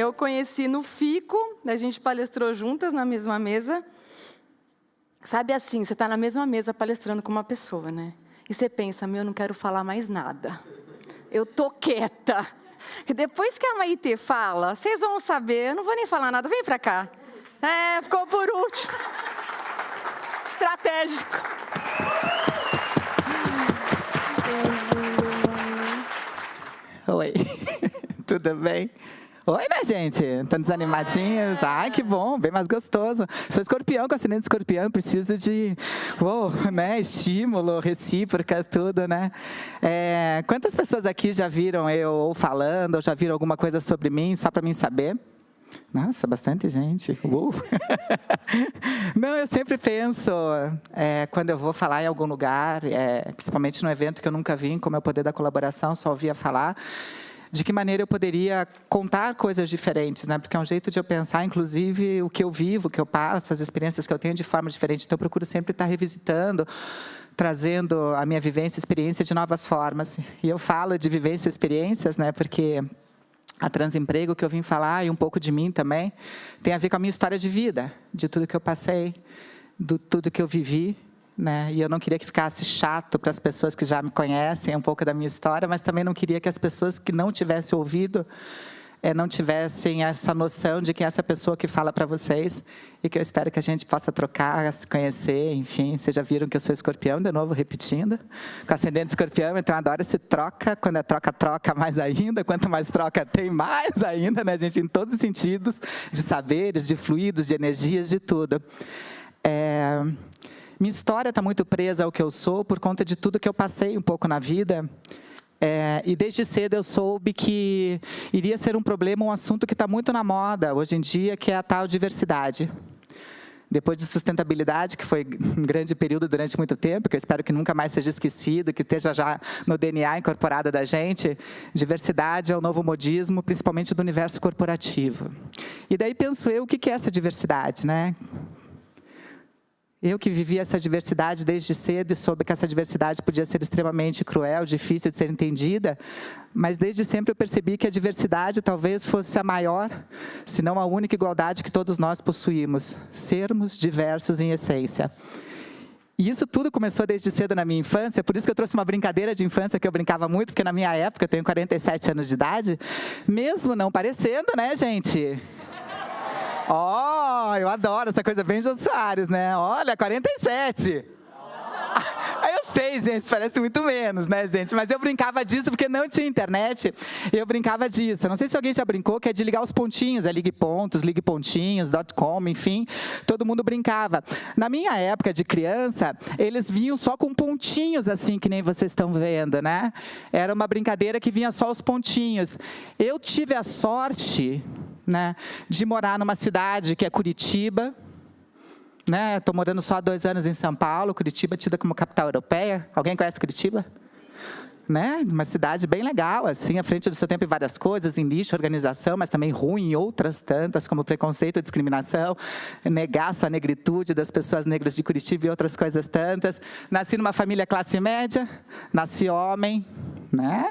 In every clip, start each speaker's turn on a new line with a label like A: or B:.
A: Eu conheci no FICO, a gente palestrou juntas na mesma mesa. Sabe assim, você está na mesma mesa palestrando com uma pessoa, né? E você pensa, eu não quero falar mais nada. Eu tô quieta. E depois que a Maitê fala, vocês vão saber, eu não vou nem falar nada, vem pra cá. Ficou por último. Estratégico.
B: Oi, tudo bem? Oi, né, gente? Estão desanimadinhos? Ai, que bom, bem mais gostoso. Sou escorpião, com ascendente escorpião, preciso de estímulo, recíproca, tudo, né? Quantas pessoas aqui já viram eu ou falando, ou já viram alguma coisa sobre mim, só para mim saber? Nossa, bastante gente. Não, eu sempre penso, quando eu vou falar em algum lugar, principalmente num evento que eu nunca vim, como é o Poder da Colaboração, só ouvia falar, de que maneira eu poderia contar coisas diferentes, né? Porque é um jeito de eu pensar, inclusive, o que eu vivo, o que eu passo, as experiências que eu tenho de forma diferente. Então, eu procuro sempre estar revisitando, trazendo a minha vivência e experiência de novas formas. E eu falo de vivência e experiências, né? Porque a Transemprego, que eu vim falar, e um pouco de mim também, tem a ver com a minha história de vida, de tudo que eu passei, de tudo que eu vivi, né? E eu não queria que ficasse chato para as pessoas que já me conhecem um pouco da minha história, mas também não queria que as pessoas que não tivessem ouvido não tivessem essa noção de quem é essa pessoa que fala para vocês, e que eu espero que a gente possa trocar, se conhecer, enfim. Vocês já viram que eu sou escorpião, de novo, repetindo, com ascendente escorpião, então eu adoro esse troca. Quando é troca, troca mais ainda, quanto mais troca, tem mais ainda, né, gente, em todos os sentidos, de saberes, de fluidos, de energias, de tudo. Minha história está muito presa ao que eu sou por conta de tudo que eu passei um pouco na vida. E desde cedo eu soube que iria ser um problema, um assunto que está muito na moda hoje em dia, que é a tal diversidade. Depois de sustentabilidade, que foi um grande período durante muito tempo, que eu espero que nunca mais seja esquecido, que esteja já no DNA incorporado da gente, diversidade é o novo modismo, principalmente do universo corporativo. E daí penso eu, o que é essa diversidade, né? Eu que vivi essa diversidade desde cedo e soube que essa diversidade podia ser extremamente cruel, difícil de ser entendida, mas desde sempre eu percebi que a diversidade talvez fosse a maior, se não a única igualdade que todos nós possuímos, sermos diversos em essência. E isso tudo começou desde cedo na minha infância, por isso que eu trouxe uma brincadeira de infância que eu brincava muito, porque na minha época, eu tenho 47 anos de idade, mesmo não parecendo, né, gente? Eu adoro essa coisa bem Jô Soares, né? Olha, 47. Eu sei, gente, parece muito menos, né, gente? Mas eu brincava disso porque não tinha internet. Eu brincava disso. Eu não sei se alguém já brincou, que é de ligar os pontinhos. Ligue pontos, ligue pontinhos, .com, enfim. Todo mundo brincava. Na minha época de criança, eles vinham só com pontinhos, assim, que nem vocês estão vendo, né? Era uma brincadeira que vinha só os pontinhos. Eu tive a sorte, né, de morar numa cidade que é Curitiba, né? Estou morando só há 2 anos em São Paulo. Curitiba é tida como capital europeia. Alguém conhece Curitiba? Né? Uma cidade bem legal, assim, à frente do seu tempo em várias coisas, em lixo, organização, mas também ruim em outras tantas, como preconceito e discriminação, negar a negritude das pessoas negras de Curitiba e outras coisas tantas. Nasci numa família classe média, nasci homem, né?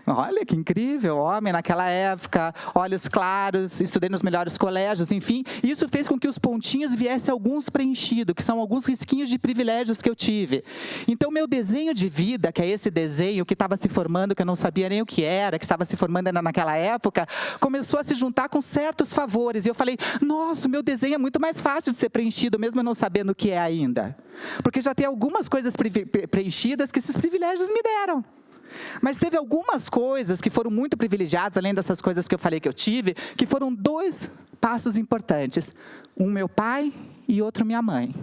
B: Olha que incrível, homem naquela época, olhos claros, estudei nos melhores colégios, enfim. Isso fez com que os pontinhos viessem alguns preenchidos, que são alguns risquinhos de privilégios que eu tive. Então, meu desenho de vida, que é esse desenho que estava se formando, que eu não sabia nem o que era, que estava se formando ainda naquela época, começou a se juntar com certos favores. E eu falei, nossa, o meu desenho é muito mais fácil de ser preenchido, mesmo eu não sabendo o que é ainda. Porque já tem algumas coisas preenchidas que esses privilégios me deram. Mas teve algumas coisas que foram muito privilegiadas, além dessas coisas que eu falei que eu tive, que foram 2 passos importantes. Um, meu pai, e outro, minha mãe.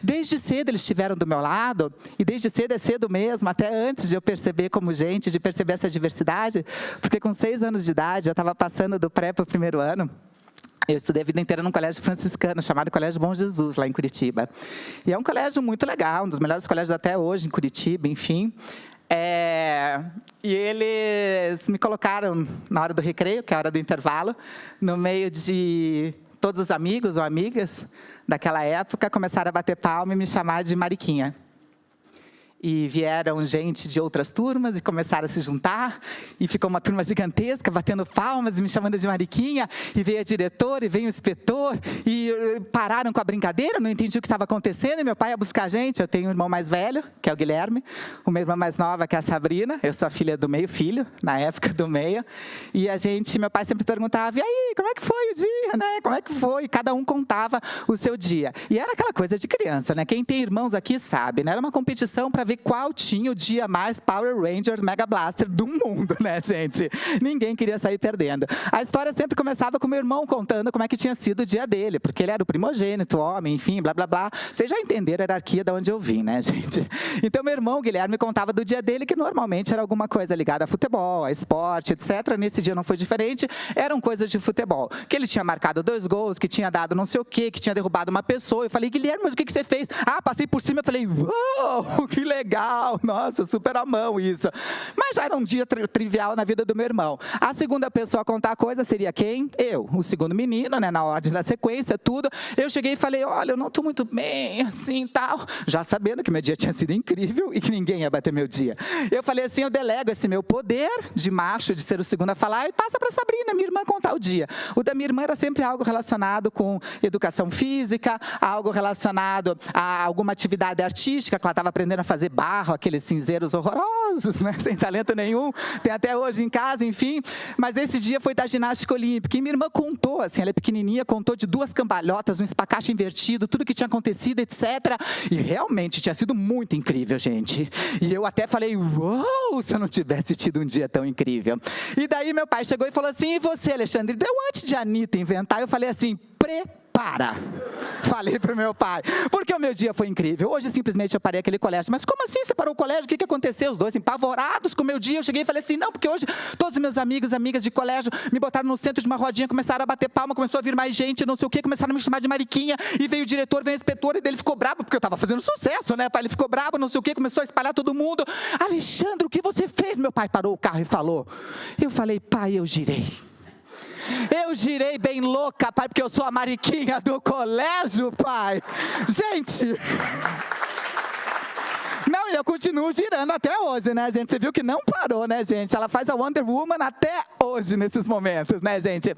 B: Desde cedo eles estiveram do meu lado, e desde cedo é cedo mesmo, até antes de eu perceber como gente, de perceber essa diversidade, porque com 6 anos de idade, eu estava passando do pré para o 1º ano. Eu estudei a vida inteira num colégio franciscano, chamado Colégio Bom Jesus, lá em Curitiba. E é um colégio muito legal, um dos melhores colégios até hoje em Curitiba, enfim. E eles me colocaram na hora do recreio, que é a hora do intervalo, no meio de todos os amigos ou amigas daquela época, começaram a bater palma e me chamar de Mariquinha. E vieram gente de outras turmas e começaram a se juntar. E ficou uma turma gigantesca, batendo palmas e me chamando de Mariquinha. E veio a diretora e veio o inspetor. E pararam com a brincadeira, não entendi o que estava acontecendo. E meu pai ia buscar a gente. Eu tenho um irmão mais velho, que é o Guilherme. Uma irmã mais nova, que é a Sabrina. Eu sou a filha do meio, filho, na época do meio. E meu pai sempre perguntava, e aí, como é que foi o dia, né? Como é que foi? E cada um contava o seu dia. E era aquela coisa de criança, né? Quem tem irmãos aqui sabe, né? Era uma competição para ver qual tinha o dia mais Power Ranger Mega Blaster do mundo, né, gente? Ninguém queria sair perdendo. A história sempre começava com meu irmão contando como é que tinha sido o dia dele, porque ele era o primogênito, homem, enfim, blá, blá, blá. Vocês já entenderam a hierarquia de onde eu vim, né, gente? Então, meu irmão, Guilherme, contava do dia dele, que normalmente era alguma coisa ligada a futebol, a esporte, etc. Nesse dia não foi diferente, eram coisas de futebol. Que ele tinha marcado 2 gols, que tinha dado não sei o quê, que tinha derrubado uma pessoa. Eu falei, Guilherme, mas o que você fez? Ah, passei por cima. Eu falei, uou, que legal, nossa, super à mão isso. Mas já era um dia trivial na vida do meu irmão. A segunda pessoa a contar a coisa seria quem? Eu, o segundo menino, né, na ordem da sequência, tudo. Eu cheguei e falei, olha, eu não estou muito bem, assim, tal. Já sabendo que meu dia tinha sido incrível e que ninguém ia bater meu dia. Eu falei assim, eu delego esse meu poder de macho, de ser o segundo a falar, e passa para a Sabrina, minha irmã, contar o dia. O da minha irmã era sempre algo relacionado com educação física, algo relacionado a alguma atividade artística, que ela estava aprendendo a fazer barro, aqueles cinzeiros horrorosos, né, sem talento nenhum, tem até hoje em casa, enfim. Mas esse dia foi da ginástica olímpica, e minha irmã contou, assim, ela é pequenininha, contou de 2 cambalhotas, um espacache invertido, tudo que tinha acontecido, etc. E realmente tinha sido muito incrível, gente. E eu até falei, uou, se eu não tivesse tido um dia tão incrível. E daí meu pai chegou e falou assim, e você, Alexandre? Deu antes de a Anitta inventar, eu falei assim, para. Falei pro meu pai, porque o meu dia foi incrível. Hoje, simplesmente, eu parei aquele colégio. Mas como assim você parou o colégio? O que aconteceu? Os dois empavorados com o meu dia. Eu cheguei e falei assim, não, porque hoje todos os meus amigos, amigas de colégio me botaram no centro de uma rodinha, começaram a bater palma, começou a vir mais gente, não sei o quê, começaram a me chamar de Mariquinha, e veio o diretor, veio o inspetor, e dele ficou bravo, porque eu estava fazendo sucesso, né, pai? Ele ficou bravo, não sei o quê, começou a espalhar todo mundo. Alexandre, o que você fez? Meu pai parou o carro e falou. Eu falei, pai, eu girei. Eu girei bem louca, pai, porque eu sou a Mariquinha do colégio, pai. Gente... Não, e eu continuo girando até hoje, né, gente? Você viu que não parou, né, gente? Ela faz a Wonder Woman até hoje, nesses momentos, né, gente?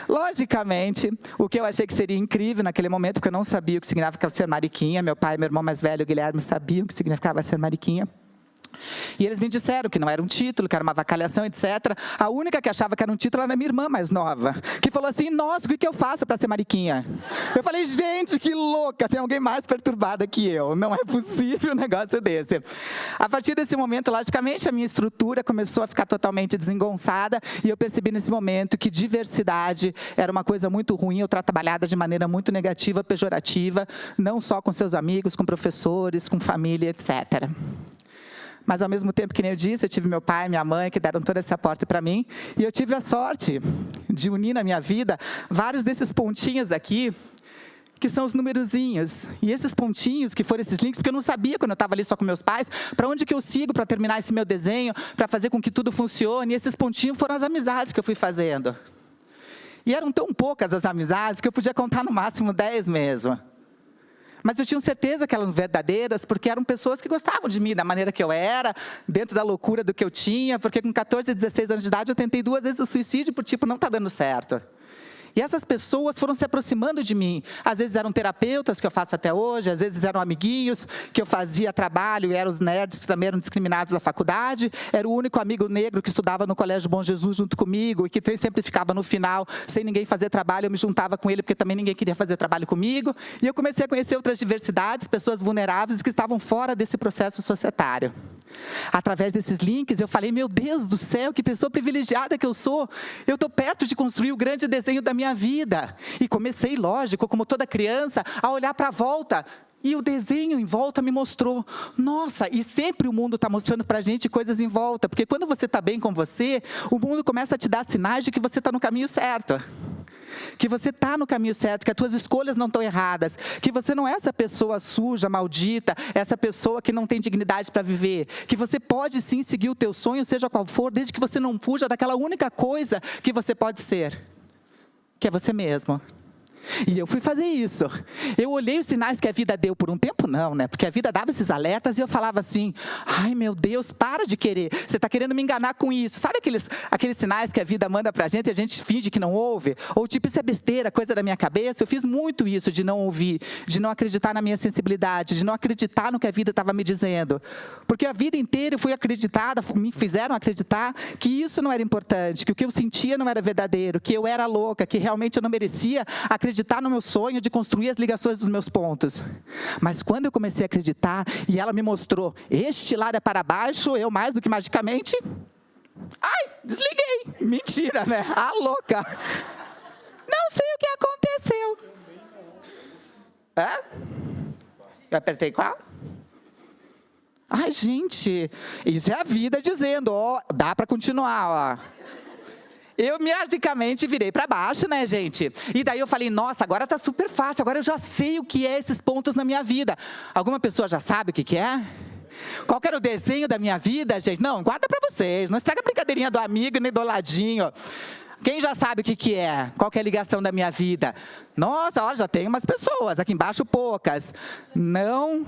B: Logicamente, o que eu achei que seria incrível naquele momento, porque eu não sabia o que significava ser Mariquinha. Meu pai e meu irmão mais velho, o Guilherme, sabiam o que significava ser Mariquinha. E eles me disseram que não era um título, que era uma avacalhação, etc. A única que achava que era um título era a minha irmã mais nova, que falou assim, nossa, o que eu faço para ser Mariquinha? Eu falei, gente, que louca, tem alguém mais perturbada que eu. Não é possível um negócio desse. A partir desse momento, logicamente, a minha estrutura começou a ficar totalmente desengonçada, e eu percebi nesse momento que diversidade era uma coisa muito ruim, ou trabalhada de maneira muito negativa, pejorativa, não só com seus amigos, com professores, com família, etc. Mas, ao mesmo tempo, que nem eu disse, eu tive meu pai e minha mãe que deram toda essa aporte para mim. E eu tive a sorte de unir na minha vida vários desses pontinhos aqui, que são os numerozinhos. E esses pontinhos, que foram esses links, porque eu não sabia, quando eu estava ali só com meus pais, para onde que eu sigo para terminar esse meu desenho, para fazer com que tudo funcione. E esses pontinhos foram as amizades que eu fui fazendo. E eram tão poucas as amizades que eu podia contar no máximo 10 mesmo. Mas eu tinha certeza que eram verdadeiras, porque eram pessoas que gostavam de mim, da maneira que eu era, dentro da loucura do que eu tinha, porque com 14, 16 anos de idade eu tentei 2 vezes o suicídio, por tipo, não está dando certo. E essas pessoas foram se aproximando de mim. Às vezes eram terapeutas, que eu faço até hoje, às vezes eram amiguinhos, que eu fazia trabalho, e eram os nerds que também eram discriminados da faculdade. Era o único amigo negro que estudava no Colégio Bom Jesus junto comigo, e que sempre ficava no final, sem ninguém fazer trabalho, eu me juntava com ele, porque também ninguém queria fazer trabalho comigo. E eu comecei a conhecer outras diversidades, pessoas vulneráveis que estavam fora desse processo societário. Através desses links, eu falei, meu Deus do céu, que pessoa privilegiada que eu sou. Eu estou perto de construir o grande desenho da minha vida. E comecei, lógico, como toda criança, a olhar para a volta. E o desenho em volta me mostrou. Nossa, e sempre o mundo está mostrando para a gente coisas em volta. Porque quando você está bem com você, o mundo começa a te dar sinais de que você está no caminho certo. Que você está no caminho certo, que as tuas escolhas não estão erradas, que você não é essa pessoa suja, maldita, essa pessoa que não tem dignidade para viver, que você pode sim seguir o teu sonho, seja qual for, desde que você não fuja daquela única coisa que você pode ser, que é você mesmo. E eu fui fazer isso. Eu olhei os sinais que a vida deu por um tempo, não, né? Porque a vida dava esses alertas e eu falava assim, ai meu Deus, para de querer. Você está querendo me enganar com isso. Sabe aqueles sinais que a vida manda pra gente e a gente finge que não ouve? Ou tipo, isso é besteira, coisa da minha cabeça. Eu fiz muito isso de não ouvir, de não acreditar na minha sensibilidade, de não acreditar no que a vida estava me dizendo. Porque a vida inteira eu fui acreditada, me fizeram acreditar que isso não era importante, que o que eu sentia não era verdadeiro, que eu era louca, que realmente eu não merecia acreditar no meu sonho de construir as ligações dos meus pontos. Mas quando eu comecei a acreditar e ela me mostrou, este lado é para baixo, eu mais do que magicamente, ai, desliguei. Mentira, né? A louca. Não sei o que aconteceu. Eu apertei qual? Ai, gente, isso é a vida dizendo, ó, dá para continuar, ó. Eu magicamente virei para baixo, né, gente? E daí eu falei, nossa, agora tá super fácil, agora eu já sei o que é esses pontos na minha vida. Alguma pessoa já sabe o que é? Qual que era o desenho da minha vida, gente? Não, guarda para vocês, não estraga a brincadeirinha do amigo nem do ladinho. Quem já sabe o que é? Qual que é a ligação da minha vida? Nossa, ó, já tem umas pessoas, aqui embaixo poucas. Não.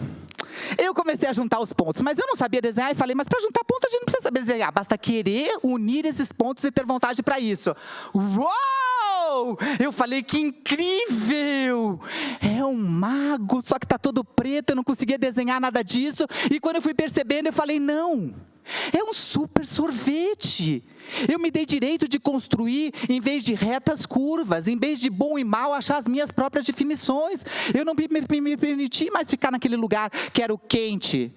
B: Eu comecei a juntar os pontos, mas eu não sabia desenhar e falei, mas para juntar pontos a gente não precisa saber desenhar, basta querer unir esses pontos e ter vontade para isso. Uou! Eu falei, que incrível! É um mago, só que está todo preto, eu não conseguia desenhar nada disso. E quando eu fui percebendo, eu falei, não, é um super sorvete. Eu me dei direito de construir, em vez de retas curvas, em vez de bom e mal, achar as minhas próprias definições. Eu não me permiti mais ficar naquele lugar que era o quente,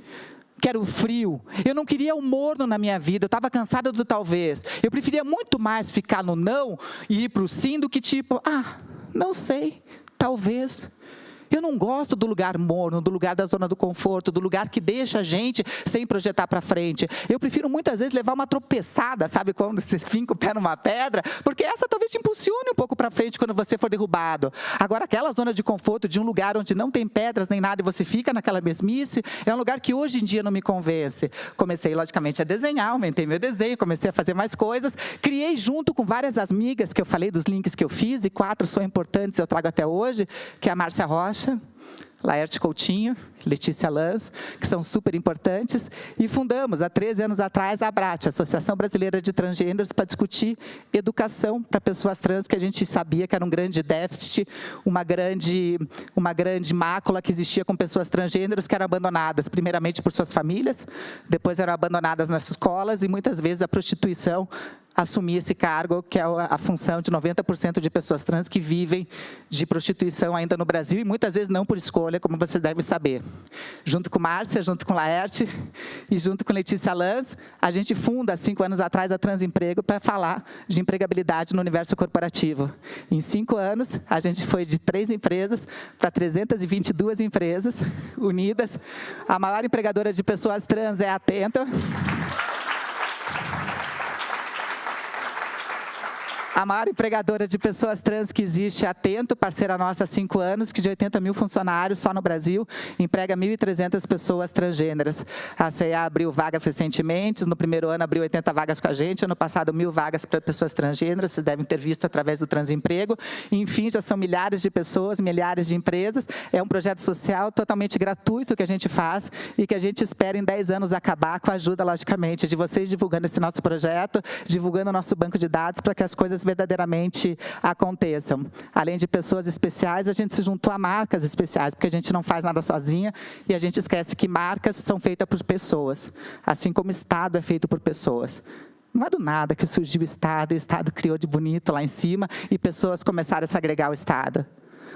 B: que era o frio. Eu não queria o morno na minha vida, eu estava cansada do talvez. Eu preferia muito mais ficar no não e ir para o sim do que tipo, não sei, talvez. Eu não gosto do lugar morno, do lugar da zona do conforto, do lugar que deixa a gente sem projetar para frente. Eu prefiro muitas vezes levar uma tropeçada, sabe, quando você finca o pé numa pedra, porque essa talvez te impulsione um pouco para frente quando você for derrubado. Agora, aquela zona de conforto de um lugar onde não tem pedras nem nada e você fica naquela mesmice, é um lugar que hoje em dia não me convence. Comecei, logicamente, a desenhar, aumentei meu desenho, comecei a fazer mais coisas, criei junto com várias amigas que eu falei dos links que eu fiz, e 4 são importantes, eu trago até hoje, que é a Márcia Rocha, Laerte Coutinho, Letícia Lanz, que são super importantes, e fundamos, há 13 anos atrás, a ABRAT, Associação Brasileira de Transgêneros, para discutir educação para pessoas trans, que a gente sabia que era um grande déficit, uma grande mácula que existia com pessoas transgêneros que eram abandonadas, primeiramente por suas famílias, depois eram abandonadas nas escolas, e muitas vezes a prostituição assumir esse cargo, que é a função de 90% de pessoas trans que vivem de prostituição ainda no Brasil, e muitas vezes não por escolha, como vocês devem saber. Junto com Márcia, junto com Laerte e junto com Letícia Lanz, a gente funda, há 5 anos atrás, a Transemprego para falar de empregabilidade no universo corporativo. Em 5 anos, a gente foi de 3 empresas para 322 empresas unidas. A maior empregadora de pessoas trans é a Atento. A maior empregadora de pessoas trans que existe é a Atento, parceira nossa há 5 anos, que de 80 mil funcionários só no Brasil, emprega 1.300 pessoas transgêneras. A CEA abriu vagas recentemente, no primeiro ano abriu 80 vagas com a gente, ano passado 1.000 vagas para pessoas transgêneras, vocês devem ter visto através do Transemprego. Enfim, já são milhares de pessoas, milhares de empresas. É um projeto social totalmente gratuito que a gente faz e que a gente espera em 10 anos acabar, com a ajuda, logicamente, de vocês divulgando esse nosso projeto, divulgando o nosso banco de dados para que as coisas verdadeiramente aconteçam. Além de pessoas especiais, a gente se juntou a marcas especiais, porque a gente não faz nada sozinha e a gente esquece que marcas são feitas por pessoas, assim como o Estado é feito por pessoas. Não é do nada que surgiu o Estado criou de bonito lá em cima e pessoas começaram a se agregar ao Estado.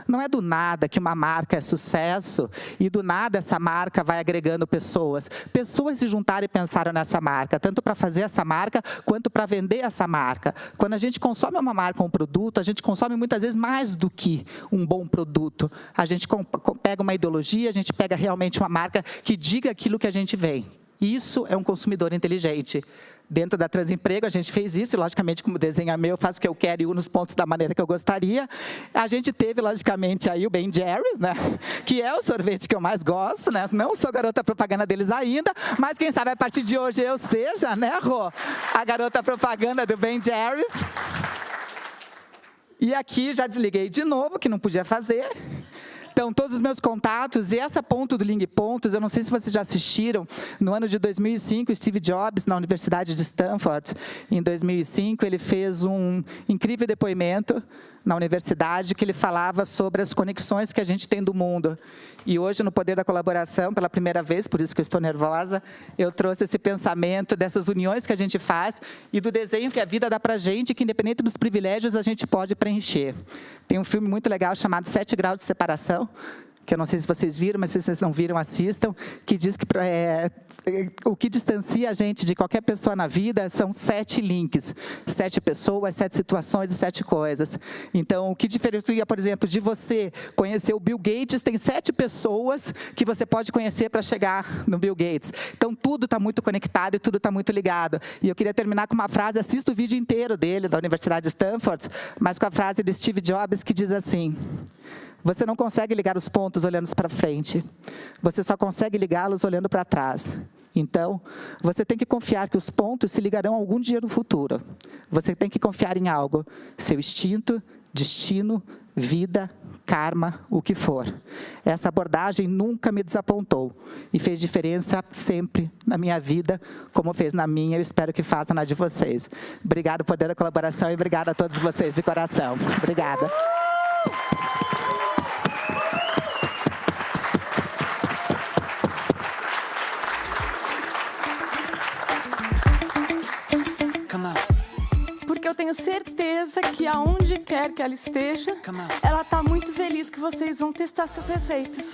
B: Não é do nada que uma marca é sucesso e do nada essa marca vai agregando pessoas. Pessoas se juntaram e pensaram nessa marca, tanto para fazer essa marca quanto para vender essa marca. Quando a gente consome uma marca ou um produto, a gente consome muitas vezes mais do que um bom produto. A gente pega uma ideologia, a gente pega realmente uma marca que diga aquilo que a gente vem. Isso é um consumidor inteligente. Dentro da Transemprego, a gente fez isso, e logicamente, como desenho é meu, eu faço o que eu quero e uno os pontos da maneira que eu gostaria. A gente teve, logicamente, aí o Ben Jerry's, né? Que é o sorvete que eu mais gosto, né? Não sou garota propaganda deles ainda, mas quem sabe a partir de hoje eu seja, né, Rô? A garota propaganda do Ben Jerry's. E aqui já desliguei de novo, que não podia fazer. Então, todos os meus contatos, e essa ponto do Link Pontos, eu não sei se vocês já assistiram, no ano de 2005, Steve Jobs, na Universidade de Stanford, em 2005, ele fez um incrível depoimento na universidade, que ele falava sobre as conexões que a gente tem do mundo. E hoje, no Poder da Colaboração, pela primeira vez, por isso que eu estou nervosa, eu trouxe esse pensamento dessas uniões que a gente faz e do desenho que a vida dá para a gente, que independente dos privilégios, a gente pode preencher. Tem um filme muito legal chamado 7 Graus de Separação, que eu não sei se vocês viram, mas se vocês não viram, assistam, que diz que o que distancia a gente de qualquer pessoa na vida são 7 links, 7 pessoas, 7 situações e 7 coisas. Então, o que diferencia, por exemplo, de você conhecer o Bill Gates, tem 7 pessoas que você pode conhecer para chegar no Bill Gates. Então, tudo está muito conectado e tudo está muito ligado. E eu queria terminar com uma frase, assista o vídeo inteiro dele, da Universidade de Stanford, mas com a frase de Steve Jobs, que diz assim: você não consegue ligar os pontos olhando para frente. Você só consegue ligá-los olhando para trás. Então, você tem que confiar que os pontos se ligarão algum dia no futuro. Você tem que confiar em algo. Seu instinto, destino, vida, karma, o que for. Essa abordagem nunca me desapontou. E fez diferença sempre na minha vida, como fez na minha. Eu espero que faça na de vocês. Obrigado, Poder da Colaboração, e obrigado a todos vocês de coração. Obrigada.
A: Porque eu tenho certeza que aonde quer que ela esteja, ela está muito feliz que vocês vão testar essas receitas.